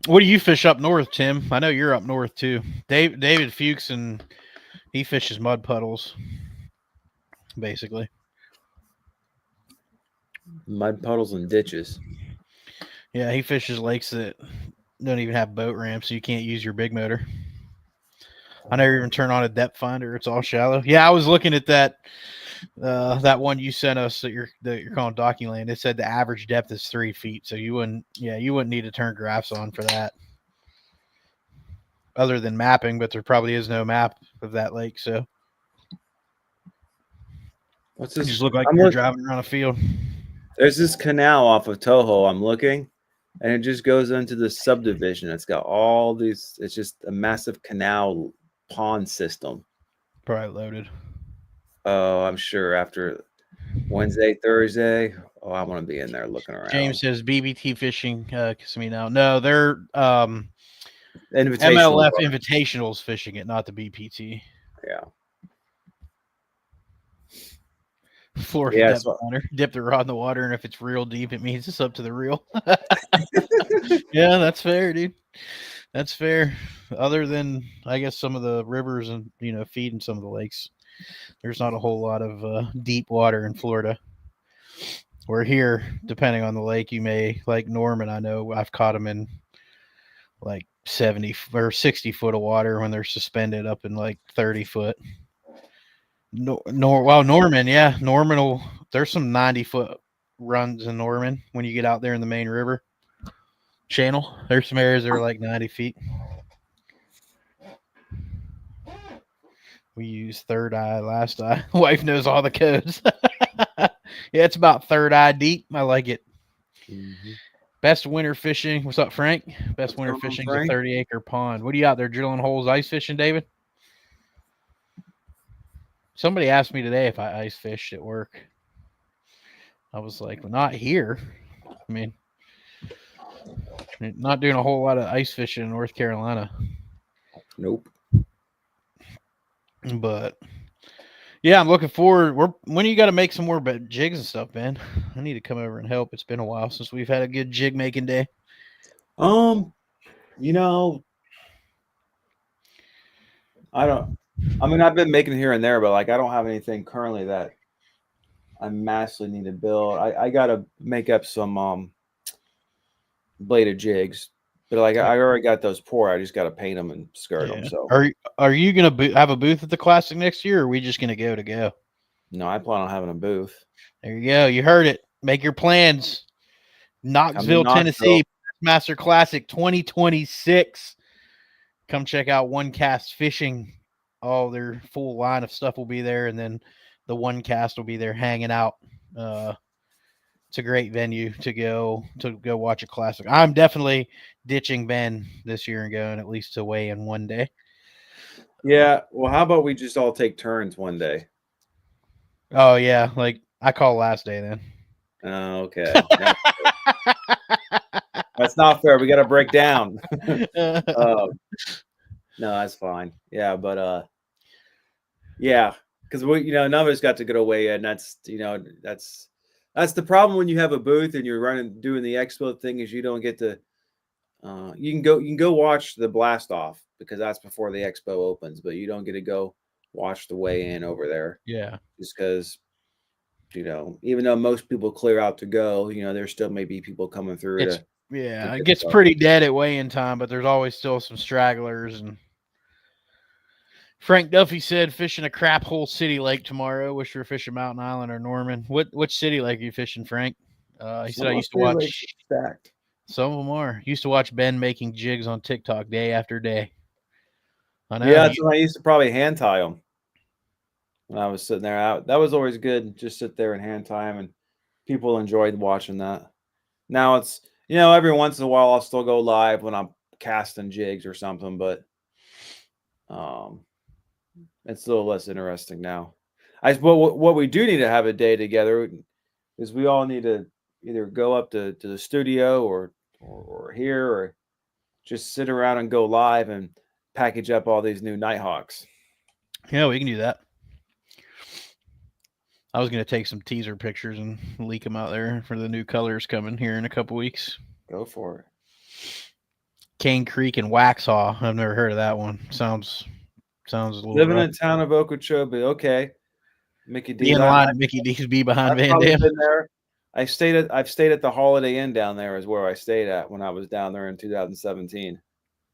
What do you fish up north, Tim? I know you're up north too. David Fuchs, and he fishes mud puddles, basically. Mud puddles and ditches. Yeah, he fishes lakes that don't even have boat ramps, so you can't use your big motor. I never even turn on a depth finder. It's all shallow. Yeah, I was looking at that one you sent us that you're calling Docking Land. It said the average depth is 3 feet, so you wouldn't need to turn graphs on for that, other than mapping. But there probably is no map of that lake, so what's this? It just look like you're driving around a field. There's this canal off of Toho. I'm looking, and it just goes into the subdivision. It's got all these. It's just a massive canal pond system. Probably loaded. Oh, I'm sure after Wednesday, Thursday. Oh, I want to be in there looking around. James says BBT fishing. Kissimmee now. No, they're MLF Invitationals fishing it, not the BPT. Yeah. Florida depth finder. Dip the rod in the water, and if it's real deep, it means it's up to the reel. Yeah, that's fair, dude. That's fair. Other than, I guess, some of the rivers and, feeding some of the lakes, there's not a whole lot of deep water in Florida. Where here, depending on the lake, you may, like Norman, I know I've caught them in like 70 or 60 foot of water when they're suspended up in like 30 foot. Norman, yeah. Norman there's some 90-foot runs in Norman when you get out there in the main river channel. There's some areas that are like 90 feet. We use third eye, last eye. Wife knows all the codes. Yeah, it's about third eye deep. I like it. Mm-hmm. Best winter fishing. What's up, Frank? Best winter fishing is a 30-acre pond. What are you out there drilling holes, ice fishing, David? Somebody asked me today if I ice fished at work. I was like, well, not here. I mean, not doing a whole lot of ice fishing in North Carolina. Nope. But yeah, I'm looking forward. When you got to make some more jigs and stuff, Ben? I need to come over and help. It's been a while since we've had a good jig making day. I've been making here and there, but like I don't have anything currently that I massively need to build. I gotta make up some bladed jigs, but like I already got those poured. I just gotta paint them and skirt them. So are you gonna have a booth at the Classic next year, or are we just gonna go to go? No, I plan on having a booth. There you go. You heard it. Make your plans. Knoxville, Tennessee, Master Classic 2026. Come check out One Cast Fishing. All their full line of stuff will be there, and then the One Cast will be there hanging out. It's a great venue to go watch a classic. I'm definitely ditching Ben this year and going at least to weigh in one day. Yeah. Well, how about we just all take turns one day? Oh yeah, like I call last day then. Oh, okay. That's not fair. We got to break down. No, that's fine. Yeah, but yeah, because none of us got to go away, and that's that's the problem when you have a booth and you're doing the expo thing is you don't get to. You can go watch the blast off because that's before the expo opens, but you don't get to go watch the weigh in over there. Yeah, just because even though most people clear out to go, there still may be people coming through. It gets pretty dead at weigh-in time, but there's always still some stragglers. And Frank Duffy said fishing a crap hole city lake tomorrow. Wish we were fishing Mountain Island or Norman. Which city lake are you fishing, Frank? He said I used to watch. Stacked. Some of them are. Used to watch Ben making jigs on TikTok day after day. I know. Yeah, that's when I used to probably hand tie them. When I was sitting there, that was always good. Just sit there and hand tie them, and people enjoyed watching that. Now it's every once in a while I'll still go live when I'm casting jigs or something, but it's a little less interesting now. What we do need to have a day together is we all need to either go up to the studio or here or just sit around and go live and package up all these new Nighthawks. Yeah, we can do that. I was going to take some teaser pictures and leak them out there for the new colors coming here in a couple weeks. Go for it. Cane Creek and Waxhaw. I've never heard of that one. Sounds a little living rough. in town of Okeechobee. Okay, Mickey D. Be in line at Mickey D's. Be behind Van Dam. There. I've stayed at the Holiday Inn down there. Is where I stayed at when I was down there in 2017.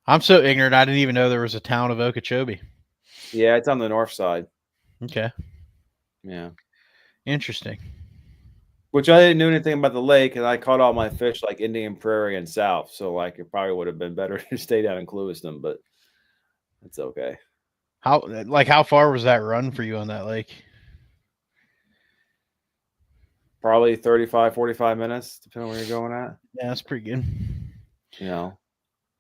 I'm so ignorant. I didn't even know there was a town of Okeechobee. Yeah, it's on the north side. Okay. Yeah. Interesting. Which I didn't know anything about the lake, and I caught all my fish like Indian Prairie and south. So like it probably would have been better to stay down in Clewiston, but it's okay. How far was that run for you on that lake? Probably 35, 45 minutes, depending on where you're going at. Yeah, that's pretty good.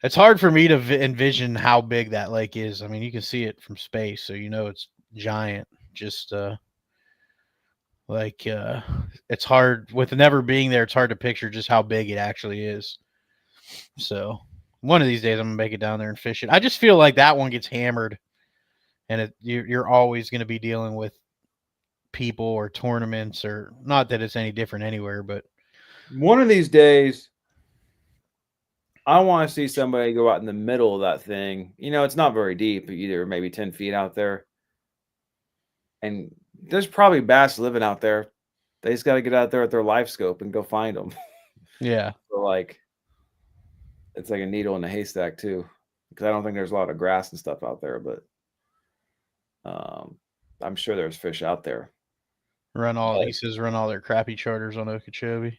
It's hard for me to envision how big that lake is. I mean, you can see it from space, so it's giant. Just it's hard with never being there. It's hard to picture just how big it actually is. So one of these days I'm gonna make it down there and fish it. I just feel like that one gets hammered, and you're always going to be dealing with people or tournaments, or not that it's any different anywhere, but one of these days I want to see somebody go out in the middle of that thing. It's not very deep, either maybe 10 feet out there. And there's probably bass living out there. They just got to get out there with their live scope and go find them. Yeah. So it's like a needle in a haystack too, because I don't think there's a lot of grass and stuff out there, but I'm sure there's fish out there. He says run all their crappie charters on Okeechobee.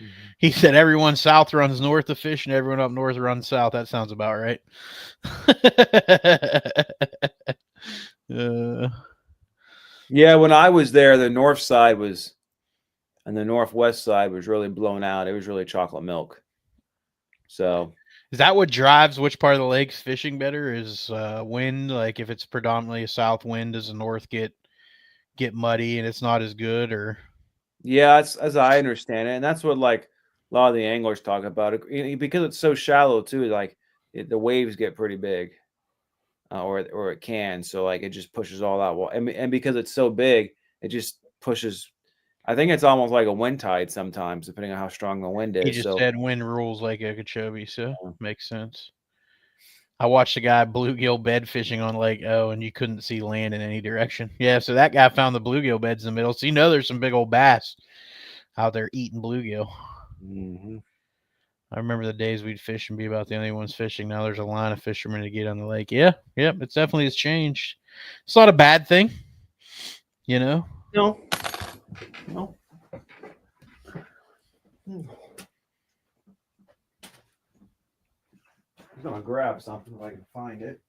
Mm-hmm. He said everyone south runs north to fish and everyone up north runs south. That sounds about right. Yeah, when I was there, the north side and the northwest side was really blown out. It was really chocolate milk. So is that what drives which part of the lake's fishing better? Is wind? Like if it's predominantly a south wind, does the north get muddy and it's not as good? Or yeah, it's, as I understand it, and that's what a lot of the anglers talk about it, because it's so shallow too. The waves get pretty big, or it can. So it just pushes all that. And because it's so big, it just pushes. I think it's almost like a wind tide sometimes, depending on how strong the wind is. He just said wind rules like Okeechobee, so makes sense. I watched a guy bluegill bed fishing on Lake O, and you couldn't see land in any direction. Yeah, so that guy found the bluegill beds in the middle. So there's some big old bass out there eating bluegill. Mm-hmm. I remember the days we'd fish and be about the only ones fishing. Now there's a line of fishermen to get on the lake. Yeah, it definitely has changed. It's not a bad thing, No. I'm gonna grab something if I can find it.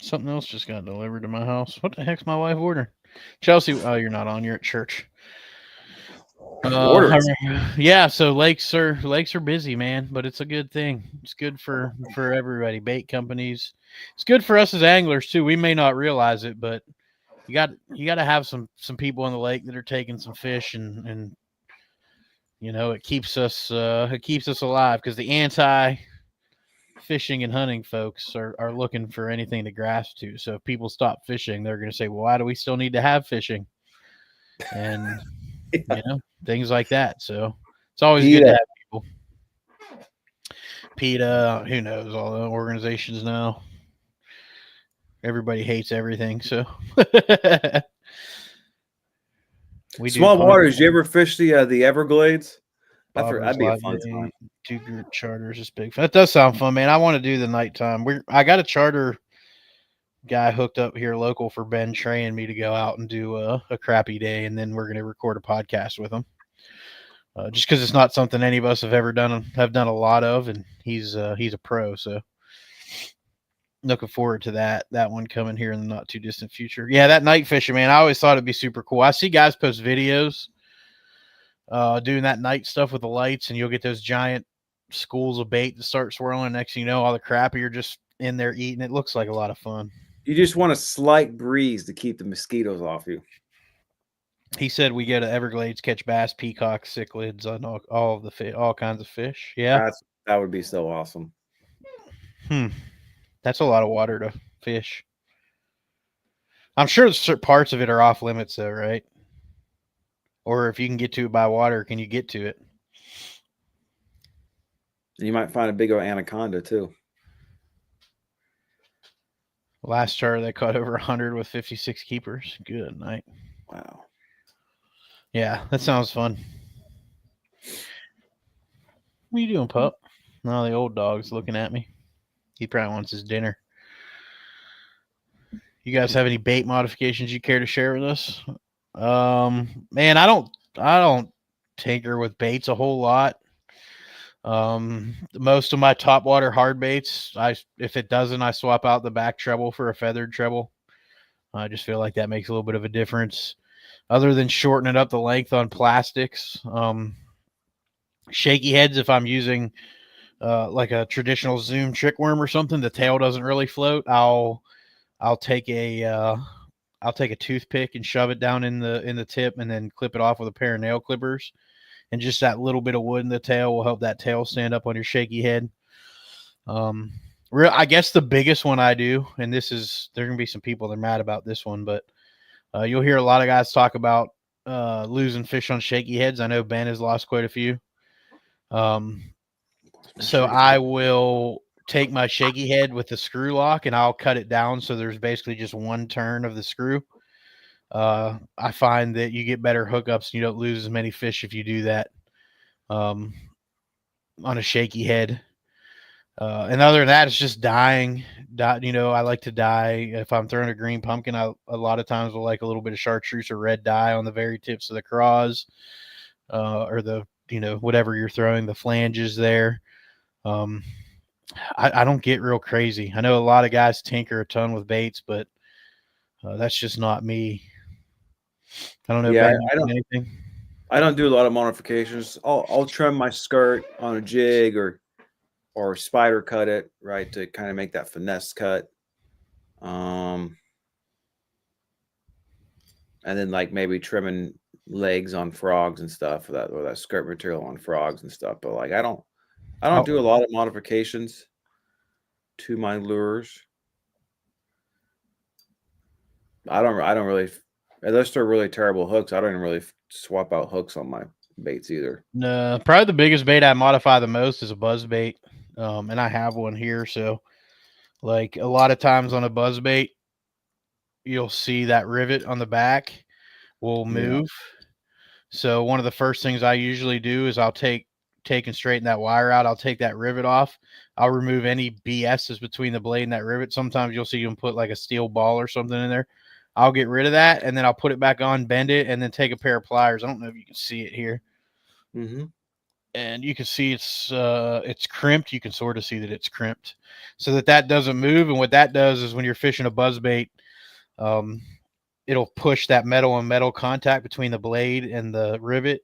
Something else just got delivered to my house. What the heck's my wife ordering? Chelsea, oh, you're not on. You're at church. Orders. Yeah, so lakes are busy, man, but it's a good thing. It's good for everybody, bait companies. It's good for us as anglers too. We may not realize it, but you got to have some people in the lake that are taking some fish, and it keeps us alive, because the anti fishing and hunting folks are looking for anything to grasp to. So if people stop fishing, they're going to say, well, why do we still need to have fishing? And things like that. So it's always good to have people. PETA, who knows, all the organizations now. Everybody hates everything, so Small waters. You ever fish the Everglades? That'd be a fun time. 2 group charters is big. That does sound fun, man. I want to do the nighttime. I got a charter guy hooked up here local for Ben Trey and me to go out and do a crappy day, and then we're going to record a podcast with him. Just because it's not something any of us have ever done a lot of, and he's a pro, so looking forward to that one coming here in the not too distant future. Yeah, that night fishing, man, I always thought it'd be super cool. I see guys post videos doing that night stuff with the lights, and you'll get those giant schools of bait that start swirling. Next thing you know, all the crappie are just in there eating. It looks like a lot of fun. You just want a slight breeze to keep the mosquitoes off you. He said we go to Everglades, catch bass, peacock, cichlids, on all kinds of fish. Yeah, that would be so awesome. That's a lot of water to fish. I'm sure certain parts of it are off limits, though, right? Or if you can get to it by water, can you get to it? And you might find a big old anaconda too. Last charter, they caught over 100 with 56 keepers. Good night. Wow. Yeah, that sounds fun. What are you doing, pup? No, the old dog's looking at me. He probably wants his dinner. You guys have any bait modifications you care to share with us? Man, I don't tinker with baits a whole lot. Most of my top water hard baits, if it doesn't, I swap out the back treble for a feathered treble. I just feel like that makes a little bit of a difference. Other than shortening up the length on plastics, shaky heads, if I'm using like a traditional Zoom trick worm or something, the tail doesn't really float. I'll take a toothpick and shove it down in the tip, and then clip it off with a pair of nail clippers. And just that little bit of wood in the tail will help that tail stand up on your shaky head. I guess the biggest one I do, and there are going to be some people that are mad about this one, but you'll hear a lot of guys talk about losing fish on shaky heads. I know Ben has lost quite a few. So I will take my shaky head with the screw lock, and I'll cut it down so there's basically just one turn of the screw. I find that you get better hookups and you don't lose as many fish if you do that on a shaky head. And other than that, it's just dyeing. I like to dye. If I'm throwing a green pumpkin, a lot of times will like a little bit of chartreuse or red dye on the very tips of the craws, or the whatever you're throwing, the flanges there. I don't get real crazy. I know a lot of guys tinker a ton with baits, but that's just not me. I don't know. Yeah, Ben, I don't do a lot of modifications. I'll trim my skirt on a jig or spider cut it, right, to kind of make that finesse cut. And then like maybe trimming legs on frogs and stuff, or that skirt material on frogs and stuff. But like I don't do a lot of modifications to my lures. I don't really, unless they're really terrible hooks, I don't even really swap out hooks on my baits either. No, probably the biggest bait I modify the most is a buzz bait. And I have one here. So like a lot of times on a buzz bait, you'll see that rivet on the back will move. Yeah. So one of the first things I usually do is I'll take and straighten that wire out. I'll take that rivet off. I'll remove any BS's between the blade and that rivet. Sometimes you'll see them put like a steel ball or something in there. I'll get rid of that, and then I'll put it back on, bend it, and then take a pair of pliers. I don't know if you can see it here. Mm-hmm. And you can see it's crimped. You can sort of see that it's crimped so that doesn't move. And what that does is when you're fishing a buzzbait, it'll push that metal on metal contact between the blade and the rivet,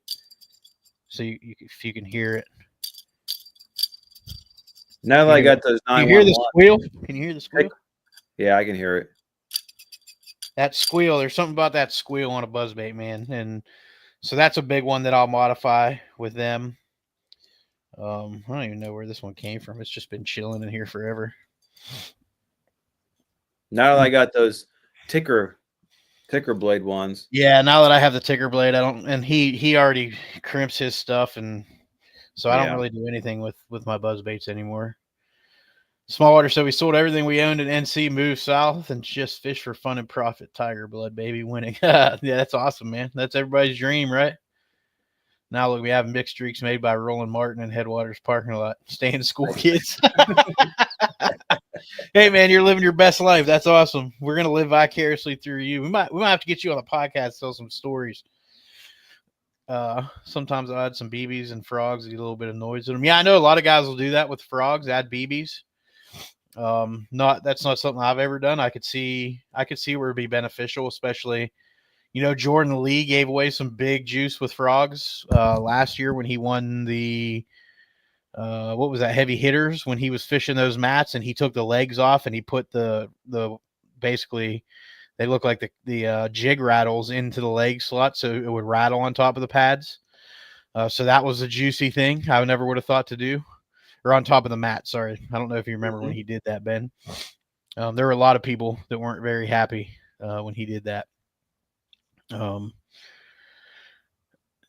so if you can hear it. Now that I got those Can you hear the 911. squeal? Can you hear the squeal? Yeah, I can hear it. That squeal, there's something about that squeal on a buzzbait, man. And so that's a big one that I'll modify with them. I don't even know where this one came from. It's just been chilling in here forever. Now that I got those ticker blade ones. Yeah, now that I have the ticker blade, I don't, and he already crimps his stuff, and so I don't really do anything with my buzz baits anymore. Smallwater, so we sold everything we owned in NC, moved south, and just fish for fun and profit. Tiger blood, baby, winning. Yeah, that's awesome, man. That's everybody's dream, right? Now look, we have mixed streaks made by Roland Martin in Headwaters parking lot. Staying school kids. Hey man, you're living your best life. That's awesome. We're gonna live vicariously through you. We might have to get you on the podcast, tell some stories. Sometimes I'll add some BBs and frogs, get a little bit of noise in them. Yeah, I know a lot of guys will do that with frogs, add BBs. That's not something I've ever done. I could see where it'd be beneficial, especially, Jordan Lee gave away some big juice with frogs last year when he won the what was that, heavy hitters, when he was fishing those mats, and he took the legs off and he put the basically they look like the jig rattles into the leg slot so it would rattle on top of the pads. So that was a juicy thing I never would have thought to do. Or on top of the mat, sorry. I don't know if you remember when he did that, Ben. There were a lot of people that weren't very happy when he did that.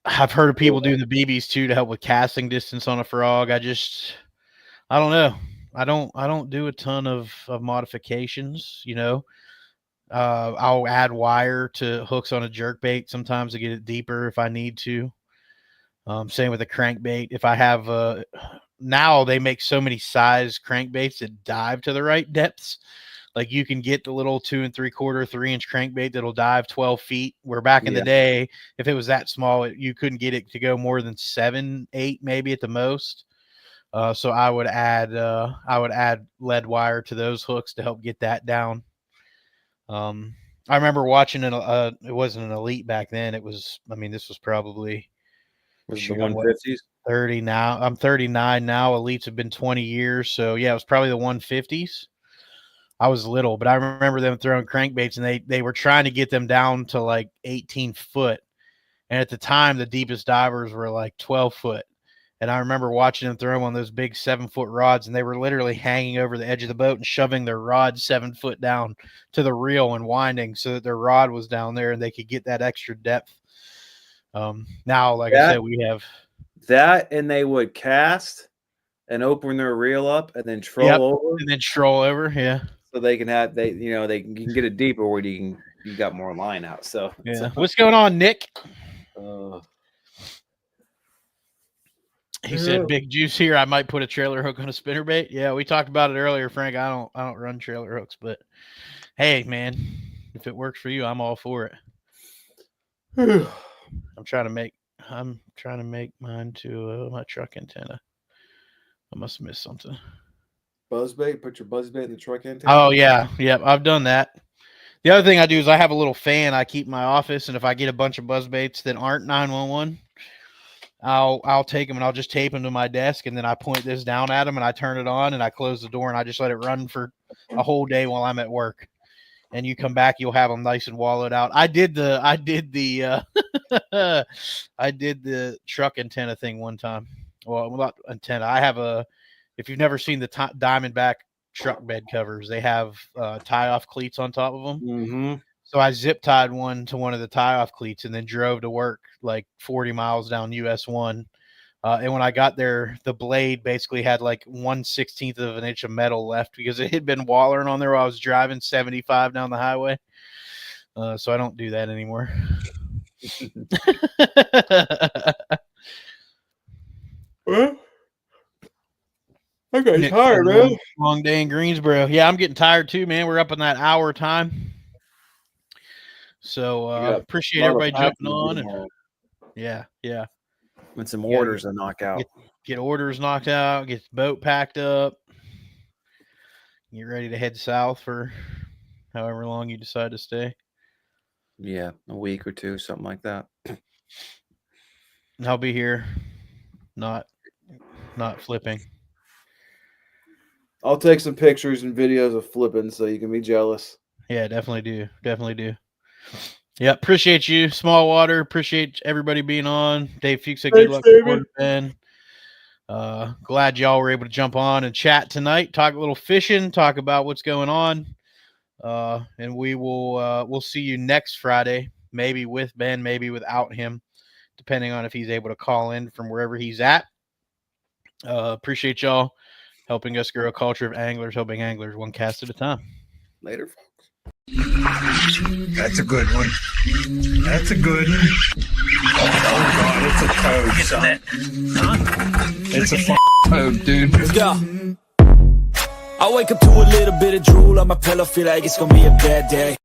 I've heard of people doing the BBs too to help with casting distance on a frog. I don't know. I don't do a ton of modifications, I'll add wire to hooks on a jerkbait sometimes to get it deeper if I need to. Same with a crankbait. If I have now they make so many size crankbaits that dive to the right depths. Like you can get the little 2 3/4, 3-inch crankbait that'll dive 12 feet. Where back in the day, if it was that small, you couldn't get it to go more than 7, 8, maybe at the most. So I would add lead wire to those hooks to help get that down. I remember watching it wasn't an Elite back then. It was, this was probably the 150s. 30 now. I'm 39 now. Elites have been 20 years. So yeah, it was probably the 150s. I was little, but I remember them throwing crankbaits, and they were trying to get them down to like 18 foot. And at the time, the deepest divers were like 12 foot. And I remember watching them throw them on those big 7-foot rods, and they were literally hanging over the edge of the boat and shoving their rod 7 foot down to the reel and winding so that their rod was down there and they could get that extra depth. Now, like I said, we have that, and they would cast and open their reel up and then troll over. And then troll over, yeah. So they can have you can get it deeper where you got more line out. So yeah. What's going on, Nick? He said, "Big juice here. I might put a trailer hook on a spinnerbait." Yeah, we talked about it earlier, Frank. I don't run trailer hooks, but hey, man, if it works for you, I'm all for it. I'm trying to make mine to my truck antenna. I must have missed something. Buzzbait. Put your buzzbait in the truck antenna. Oh yeah, I've done that. The other thing I do is I have a little fan I keep in my office, and if I get a bunch of buzzbaits that aren't 911, I'll take them and I'll just tape them to my desk, and then I point this down at them and I turn it on and I close the door and I just let it run for a whole day while I'm at work. And you come back, you'll have them nice and wallowed out. I did the I did the truck antenna thing one time. Well, not antenna. I have if you've never seen the Diamondback truck bed covers, they have tie-off cleats on top of them. Mm-hmm. So I zip tied one to one of the tie-off cleats and then drove to work like 40 miles down US 1. And when I got there, the blade basically had like 1/16 of an inch of metal left because it had been wallering on there while I was driving 75 down the highway. So I don't do that anymore. Well, I'm getting tired, man. Long day in Greensboro. Yeah, I'm getting tired too, man. We're up in that hour time. So appreciate everybody jumping on. And yeah. When some orders to knock out. Get orders knocked out, get the boat packed up. Get ready to head south for however long you decide to stay. Yeah, a week or two, something like that. I'll be here not flipping. I'll take some pictures and videos of flipping so you can be jealous. Yeah, definitely do. Yeah, appreciate you, Small Water. Appreciate everybody being on. Dave Fuchs said good luck for Ben. Glad y'all were able to jump on and chat tonight. Talk a little fishing. Talk about what's going on. And we will we'll see you next Friday. Maybe with Ben, maybe without him, depending on if he's able to call in from wherever he's at. Appreciate y'all helping us grow a culture of anglers, helping anglers one cast at a time. Later, folks. That's a good one. That's a good one. Oh God, it's a toad, son. It's a toad, dude. Let's go. I wake up to a little bit of drool on my pillow, feel like it's gonna be a bad day.